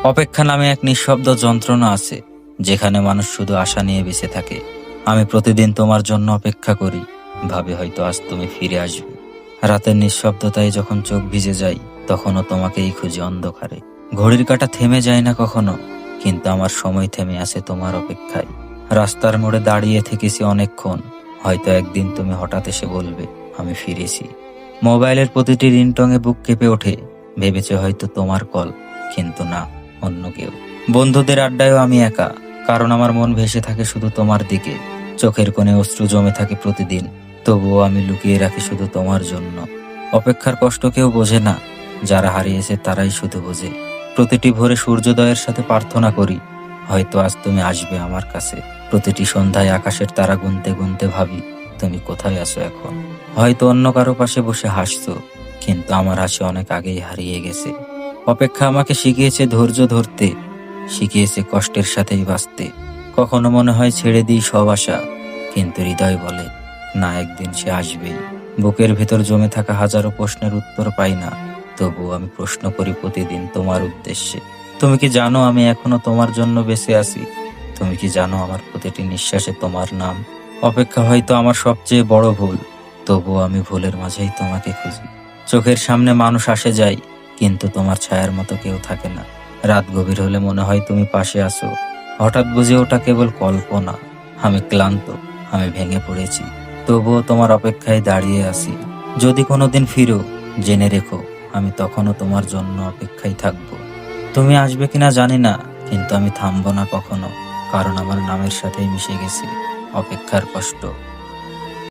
অপেক্ষা নামে এক নিঃশব্দ যন্ত্রণা আছে, যেখানে মানুষ শুধু আশা নিয়ে বেঁচে থাকে। আমি প্রতিদিন তোমার জন্য অপেক্ষা করি, ভাবি হয়তো আজ তুমি ফিরে আসবে। রাতের নিঃশব্দতায় যখন চোখ ভিজে যায়, তখনও তোমাকেই খুঁজি অন্ধকারে। ঘড়ির কাঁটা থেমে যায় না কখনো, কিন্তু আমার সময় থেমে আছে তোমার অপেক্ষায়। রাস্তার মোড়ে দাঁড়িয়ে থেকেছি অনেকক্ষণ, হয়তো একদিন তুমি হঠাৎ এসে বলবে আমি ফিরেছি। মোবাইলের প্রতিটি রিংটংয়ে বুক কেঁপে ওঠে, ভেবেছে হয়তো তোমার কল, কিন্তু না, অন্য কেউ। বন্ধুদের আড্ডায়ও আমি একা, কারণ আমার মন ভেসে থাকে শুধু তোমার দিকে। চোখের কোণে অশ্রু জমে থাকে প্রতিদিন, তবুও আমি লুকিয়ে রাখি শুধু তোমার জন্য। অপেক্ষার কষ্ট কেউ বোঝে না, যারা হারিয়েছে তারাই শুধু বোঝে। প্রতিটি ভোরে সূর্যোদয়ের সাথে প্রার্থনা করি, হয়তো আজ তুমি আসবে আমার কাছে। প্রতিটি সন্ধ্যায় আকাশের তারা গুনতে গুনতে ভাবি তুমি কোথায় আছো এখন। হয়তো অন্য কারো পাশে বসে হাসছো, কিন্তু আমার হাসি অনেক আগেই হারিয়ে গেছে। অপেক্ষা আমাকে শিখিয়েছে ধৈর্য ধরতে, শিখিয়েছে কষ্টের সাথেই বাঁচতে। কখনো মনে হয় ছেড়ে দিই সব আশা, কিন্তু হৃদয় বলে না, একদিন সে আসবেই। বুকের ভেতর জমে থাকা হাজারো প্রশ্নের উত্তর পাই না, তবুও আমি প্রশ্ন করি প্রতিদিন তোমার উদ্দেশ্যে। তুমি কি জানো আমি এখনো তোমার জন্য বেঁচে আছি? তুমি কি জানো আমার প্রতিটি নিঃশ্বাসে তোমার নাম? অপেক্ষা হয়তো আমার সবচেয়ে বড় ভুল, তবুও আমি ভুলের মাঝেই তোমাকে খুঁজি। চোখের সামনে মানুষ আসে যায়, কিন্তু তোমার ছায়ার মতো কেউ থাকে না। রাত গভীর হলে মনে হয় তুমি পাশে আছো, হঠাৎ বুঝে ওটা কেবল কল্পনা। আমি ক্লান্ত, আমি ভেঙে পড়েছি, তবুও তোমার অপেক্ষায় দাঁড়িয়ে আছি। যদি কোনোদিন ফিরো, জেনে রেখো আমি তখনও তোমার জন্য অপেক্ষায় থাকবো। তুমি আসবে কিনা জানি না, কিন্তু আমি থামবো না কখনো, কারণ আমার নামের সাথেই মিশে গেছে অপেক্ষার কষ্ট।